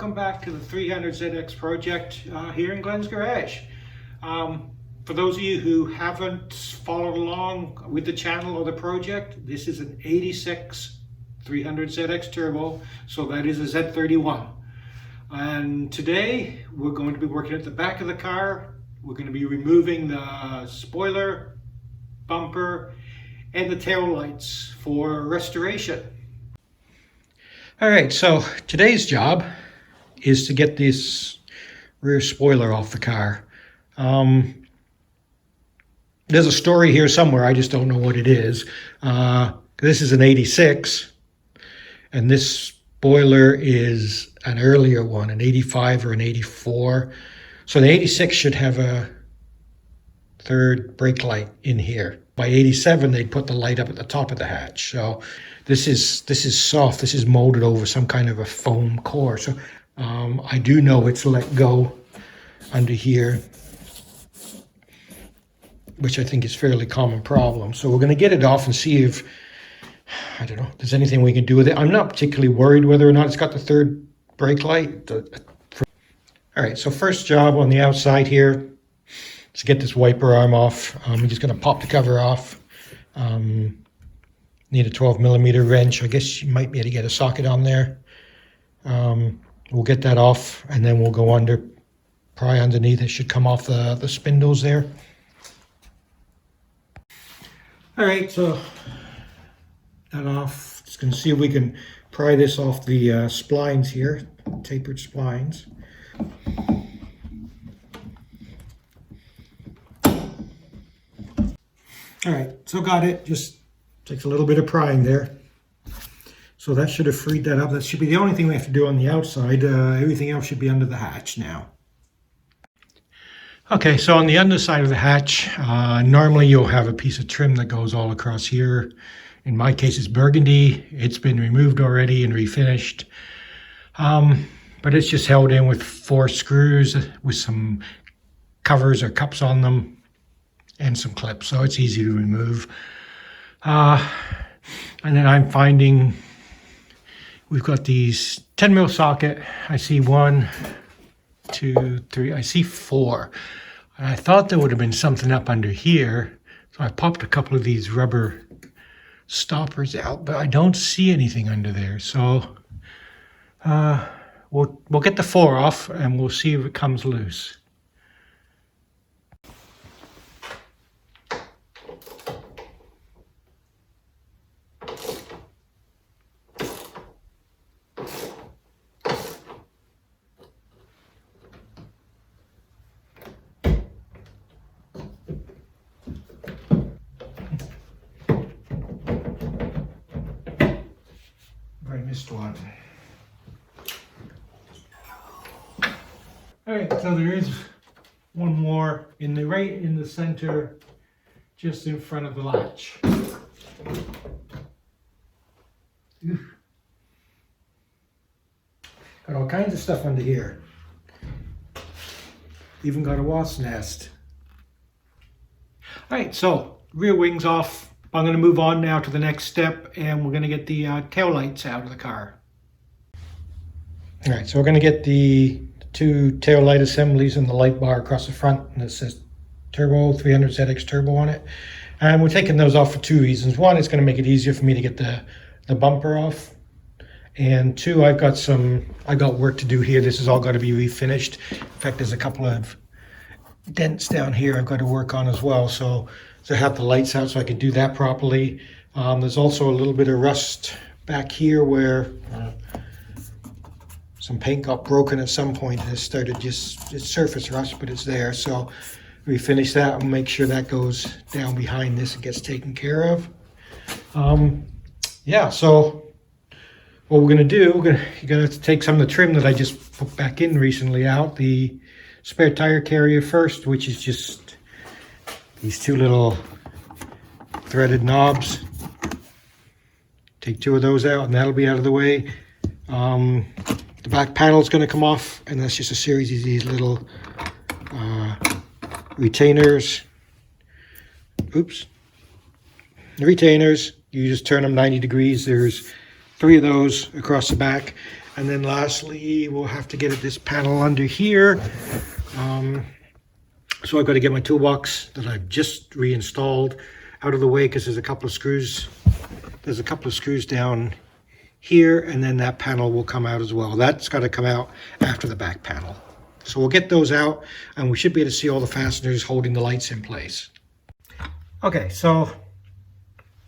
welcome back to the 300ZX project here in Glen's garage. For those of you who haven't followed along with the channel or the project, this is an 86 300ZX turbo, so that is a Z31. And today we're going to be working at the back of the car. We're going to be removing the spoiler, bumper, and the tail lights for restoration. All right, so today's job is to get this rear spoiler off the car. There's a story here somewhere, I just don't know what it is. This is an 86, and this spoiler is an earlier one, an 85 or an 84. So the 86 should have a third brake light in here. By 87, they'd put the light up at the top of the hatch. So this is soft. This is molded over some kind of a foam core. So I do know it's let go under here, which I think is a fairly common problem. So we're going to get it off and see if, I don't know, if there's anything we can do with it. I'm not particularly worried whether or not it's got the third brake light. All right, so first job on the outside here is to get this wiper arm off. I'm just going to pop the cover off. Need a 12mm wrench. I guess you might be able to get a socket on there. We'll get that off, and then we'll go under, pry underneath. It should come off the spindles there. All right, so that off. Just going to see if we can pry this off the splines here, tapered splines. All right, so got it. Just takes a little bit of prying there. So that should have freed that up. That should be the only thing we have to do on the outside. Everything else should be under the hatch now. Okay, so on the underside of the hatch, normally you'll have a piece of trim that goes all across here. In my case, it's burgundy. It's been removed already and refinished. But it's just held in with 4 screws with some covers or cups on them and some clips, so it's easy to remove. And then I'm finding we've got these 10mm socket. I see 1, 2, 3, I see 4. And I thought there would have been something up under here, so I popped a couple of these rubber stoppers out, but I don't see anything under there. So we'll get the 4 off and we'll see if it comes loose. I missed one. All right, so there is one more right in the center, just in front of the latch. Oof. Got all kinds of stuff under here. Even got a wasp nest. All right, so rear wings off. I'm going to move on now to the next step, and we're going to get the tail lights out of the car. All right, so we're going to get the 2 tail light assemblies and the light bar across the front, and it says Turbo, 300ZX Turbo on it. And we're taking those off for 2 reasons. One, it's going to make it easier for me to get the bumper off. And 2, I got work to do here. This is all got to be refinished. In fact, there's a couple of dents down here I've got to work on as well. So to have the lights out so I can do that properly. There's also a little bit of rust back here where some paint got broken at some point and it started it's surface rust, but it's there. So we finish that and make sure that goes down behind this and gets taken care of. Yeah, so what we're gonna do, you're gonna have to take some of the trim that I just put back in recently out, the spare tire carrier first, which is just these 2 little threaded knobs. Take 2 of those out and that'll be out of the way. The back panel is going to come off, and that's just a series of these little retainers. Oops. The retainers, you just turn them 90 degrees. There's 3 of those across the back. And then lastly, we'll have to get at this panel under here. So I've got to get my toolbox that I've just reinstalled out of the way, because there's a couple of screws. There's a couple of screws down here, and then that panel will come out as well. That's got to come out after the back panel. So we'll get those out, and we should be able to see all the fasteners holding the lights in place. Okay, so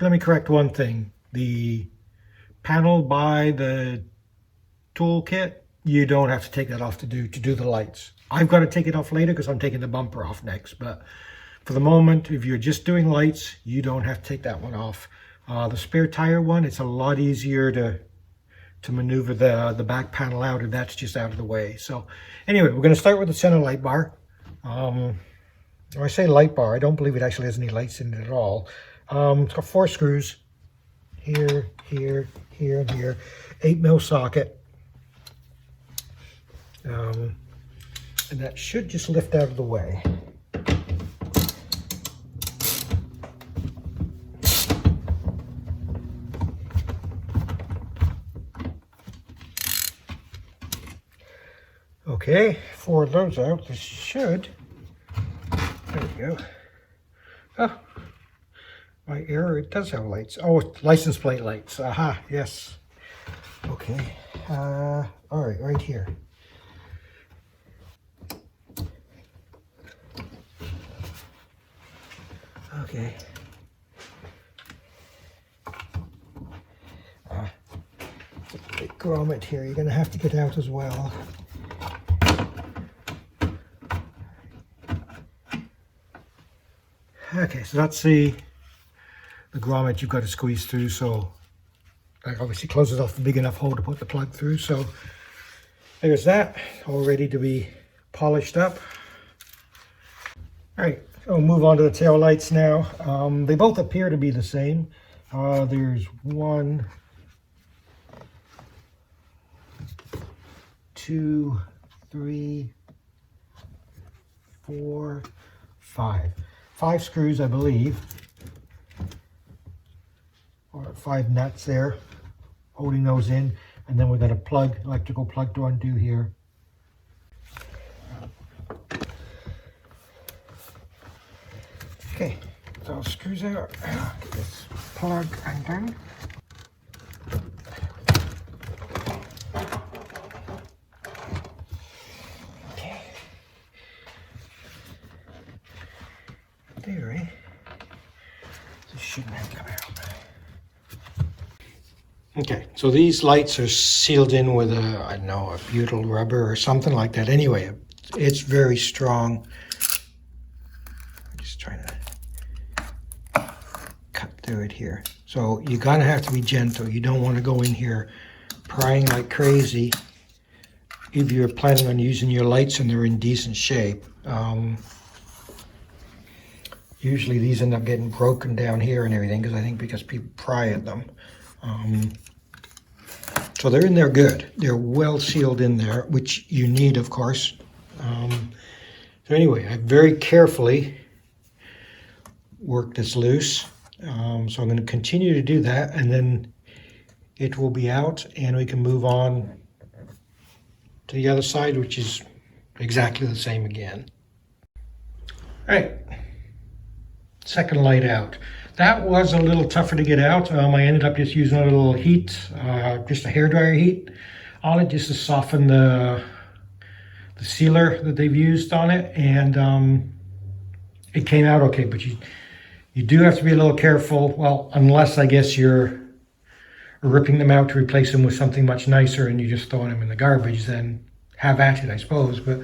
let me correct one thing. The panel by the toolkit, you don't have to take that off to do the lights. I've got to take it off later because I'm taking the bumper off next, but for the moment, if you're just doing lights, you don't have to take that one off. The spare tire one, it's a lot easier to maneuver the back panel out, and that's just out of the way. So anyway, we're going to start with the center light bar. When I say light bar, I don't believe it actually has any lights in it at all. It's got 4 screws, here, here, here, and here, 8mm socket. And that should just lift out of the way. Okay, 4 of those out. This should, there we go. Oh, my error, it does have lights. Oh, license plate lights. Aha, yes. Okay, all right, right here. Okay. Big grommet here, you're going to have to get out as well. Okay, so that's the grommet you've got to squeeze through, so that obviously closes off the big enough hole to put the plug through. So there's that, all ready to be polished up. All right, so we'll move on to the tail lights now. They both appear to be the same. There's 1, 2, 3, 4, 5. 5 screws, I believe, or 5 nuts there, holding those in, and then we've got a plug, electrical plug to undo here. Okay, so screws out, get this plug undone. Okay. There, eh? This shouldn't have come out. Okay, so these lights are sealed in with a, I don't know, a butyl rubber or something like that. Anyway, it's very strong. I'm just trying to cut through it here. So you're gonna have to be gentle. You don't want to go in here prying like crazy if you're planning on using your lights and they're in decent shape. Usually these end up getting broken down here and everything, because people pry at them. So they're in there good. They're well sealed in there, which you need, of course. So anyway, I very carefully worked this loose. So I'm going to continue to do that, and then it will be out and we can move on to the other side, which is exactly the same again. All right, second light out. That was a little tougher to get out. I ended up just using a little heat, just a hairdryer heat on it, just to soften the sealer that they've used on it, and it came out okay. But you do have to be a little careful. Well, unless I guess you're ripping them out to replace them with something much nicer and you're just throwing them in the garbage, then have at it, I suppose. But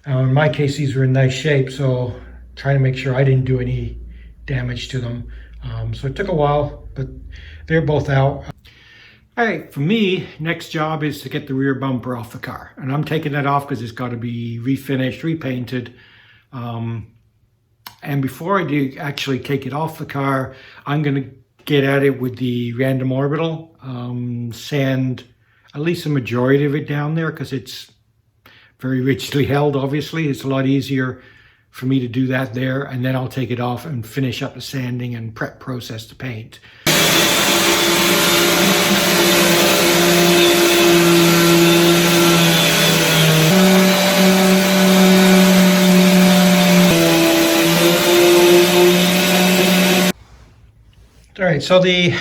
in my case, these were in nice shape, so trying to make sure I didn't do any damage to them. So it took a while, but they're both out. All right, for me, next job is to get the rear bumper off the car. And I'm taking that off because it's got to be refinished, repainted. And before I do actually take it off the car, I'm going to get at it with the random orbital, sand at least the majority of it down there, because it's very rigidly held, obviously. It's a lot easier for me to do that there, and then I'll take it off and finish up the sanding and prep process to paint. right, so the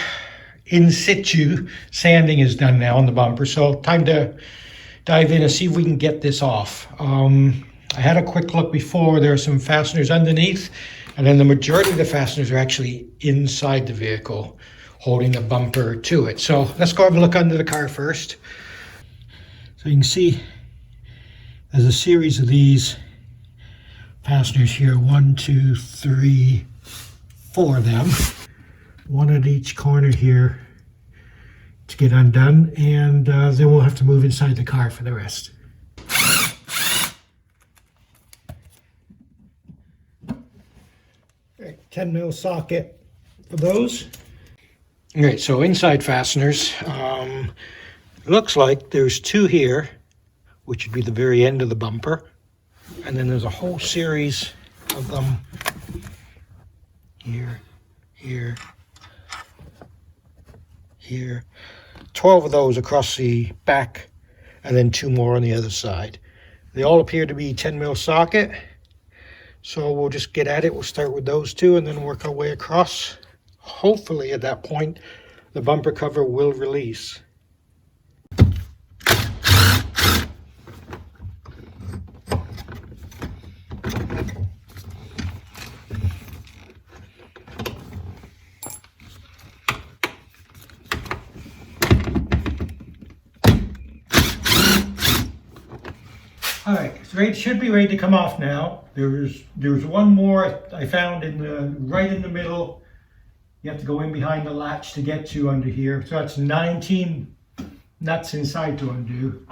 in situ sanding is done now on the bumper, so time to dive in and see if we can get this off. I had a quick look before. There are some fasteners underneath, and then the majority of the fasteners are actually inside the vehicle, holding the bumper to it. So let's go have a look under the car first. So you can see there's a series of these fasteners here. 1, 2, 3, 4 of them. One at each corner here to get undone, and then we'll have to move inside the car for the rest. Right, 10 mil socket for those. All right, so inside fasteners. Looks like there's 2 here, which would be the very end of the bumper, and then there's a whole series of them here, here, here. 12 of those across the back, and then 2 more on the other side. They all appear to be 10 mil socket, so we'll just get at it. We'll start with those 2 and then work our way across. Hopefully at that point the bumper cover will release. All right, it should be ready to come off now. There's one more I found right in the middle. You have to go in behind the latch to get to under here. So that's 19 nuts inside to undo.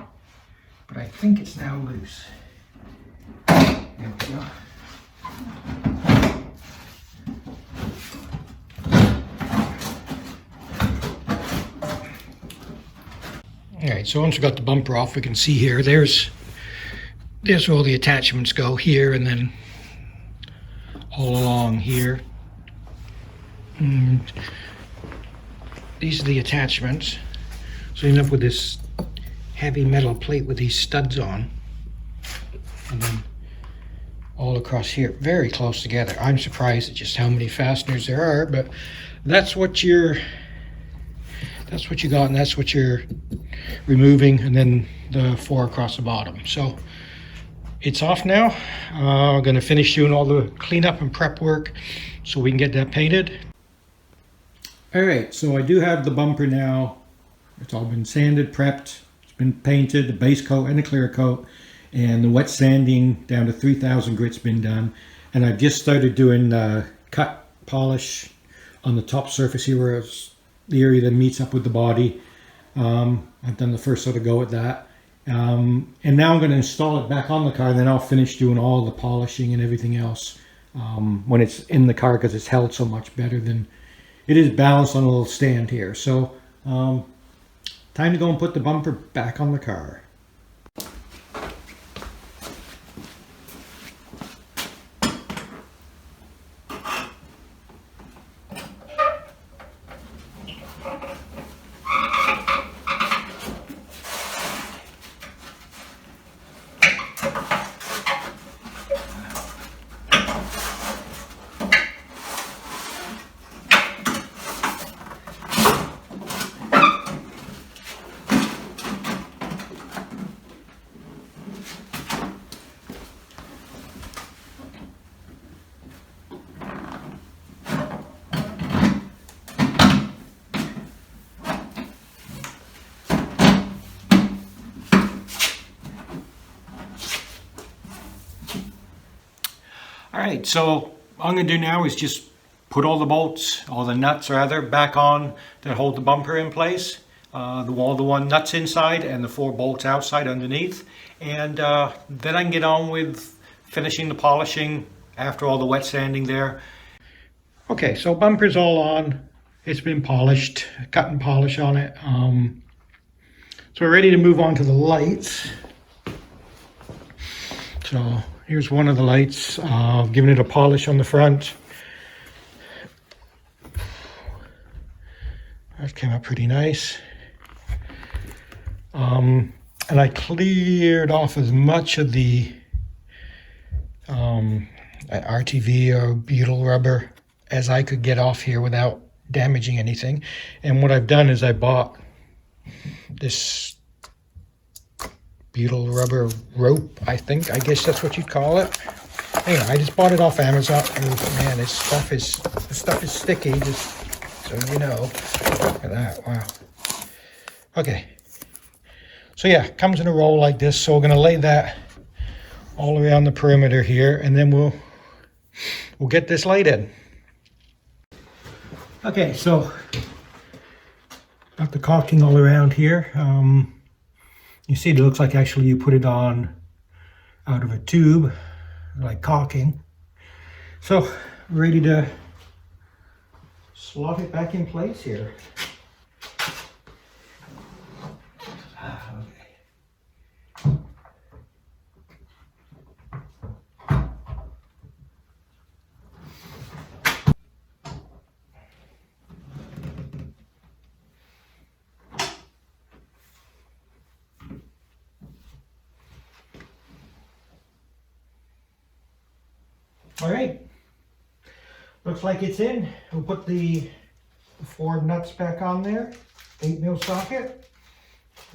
But I think it's now loose. There we go. All right, so once we got the bumper off, we can see here, there's where all the attachments go here, and then all along here. And these are the attachments. So you end up with this heavy metal plate with these studs on, and then all across here, very close together. I'm surprised at just how many fasteners there are, but that's what you got, and that's what you're removing, and then the 4 across the bottom. So it's off now. I'm going to finish doing all the cleanup and prep work so we can get that painted. All right, so I do have the bumper now. It's all been sanded, prepped. It's been painted, the base coat and the clear coat, and the wet sanding down to 3,000 grit's been done. And I've just started doing cut polish on the top surface here, where it's the area that meets up with the body. I've done the first sort of go at that. And now I'm going to install it back on the car, and then I'll finish doing all the polishing and everything else when it's in the car, because it's held so much better than it is balanced on a little stand here. So time to go and put the bumper back on the car. All right, so what I'm going to do now is just put all the bolts, all the nuts rather, back on that hold the bumper in place. The 1 nuts inside and the 4 bolts outside underneath. And then I can get on with finishing the polishing after all the wet sanding there. Okay, so bumper's all on. It's been polished, cut and polish on it. So we're ready to move on to the lights. So here's one of the lights, giving it a polish on the front. That came out pretty nice. And I cleared off as much of the RTV or butyl rubber as I could get off here without damaging anything. And what I've done is I bought this butyl rubber rope, I guess that's what you'd call it. Anyway, I just bought it off Amazon. Oh man, this stuff is sticky, just so you know. Look at that, wow. Okay, so yeah, it comes in a roll like this. So we're gonna lay that all around the perimeter here, and then we'll get this laid in. Okay, so got the caulking all around here. You see it looks like actually you put it on out of a tube, like caulking. So ready to slot it back in place here. All right, looks like it's in. We'll put the 4 nuts back on there, 8mm socket,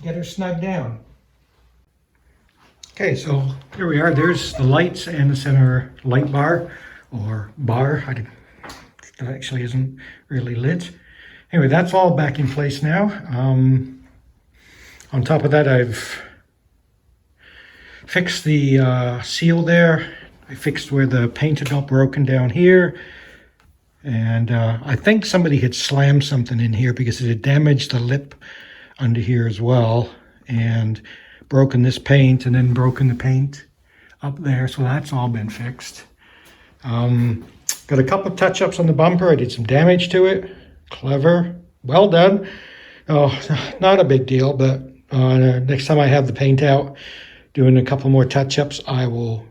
get her snug down. Okay, so here we are. There's the lights and the center light bar, or bar. It actually isn't really lit. Anyway, that's all back in place now. On top of that, I've fixed the seal there. I fixed where the paint had got broken down here. And I think somebody had slammed something in here because it had damaged the lip under here as well. And broken this paint and then broken the paint up there. So that's all been fixed. Got a couple of touch-ups on the bumper. I did some damage to it. Clever. Well done. Oh, not a big deal, but next time I have the paint out, doing a couple more touch-ups, I will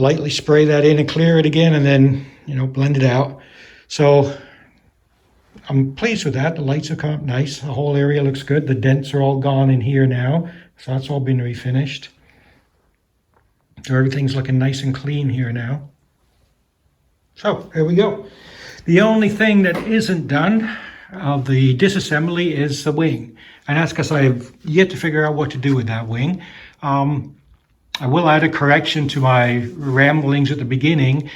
lightly spray that in and clear it again, and then, you know, blend it out. So I'm pleased with that. The lights have come up nice. The whole area looks good. The dents are all gone in here now. So that's all been refinished. So everything's looking nice and clean here now. So here we go. The only thing that isn't done of the disassembly is the wing. And that's because I've yet to figure out what to do with that wing. I will add a correction to my ramblings at the beginning.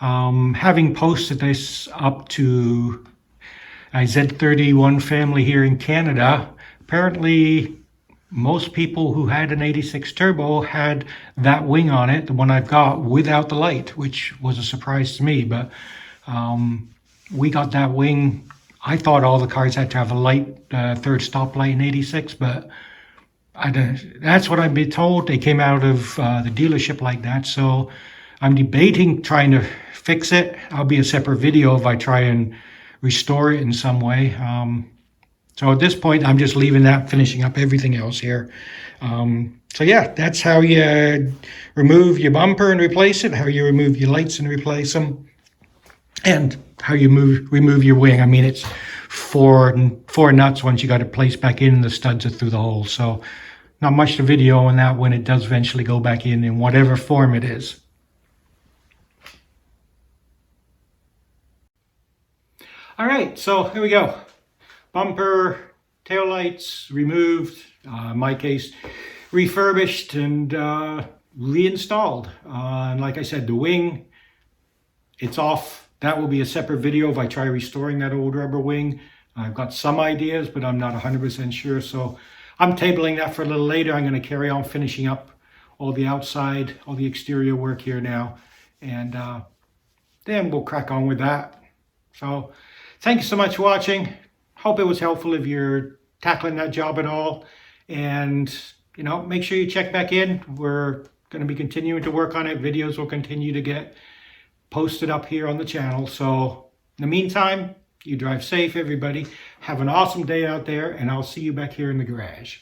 Having posted this up to a Z31 family here in Canada, apparently most people who had an 86 turbo had that wing on it, the one I've got, without the light, which was a surprise to me. But we got that wing. I thought all the cars had to have a light, third stoplight in 86, but that's what I've been told. They came out of the dealership like that. So I'm debating trying to fix it. I'll be a separate video if I try and restore it in some way. So at this point, I'm just leaving that, finishing up everything else here. So yeah, that's how you remove your bumper and replace it, how you remove your lights and replace them, and how you remove your wing. I mean, it's four nuts once you got it placed back in, and the studs are through the hole. So not much to video on that when it does eventually go back in whatever form it is. All right, so here we go. Bumper, taillights removed, in my case, refurbished and reinstalled. And like I said, the wing, it's off. That will be a separate video if I try restoring that old rubber wing. I've got some ideas, but I'm not 100% sure. So I'm tabling that for a little later. I'm going to carry on finishing up all the outside, all the exterior work here now. And then we'll crack on with that. So thank you so much for watching. Hope it was helpful if you're tackling that job at all. And, you know, make sure you check back in. We're going to be continuing to work on it. Videos will continue to get posted up here on the channel. So in the meantime, you drive safe, everybody. Have an awesome day out there, and I'll see you back here in the garage.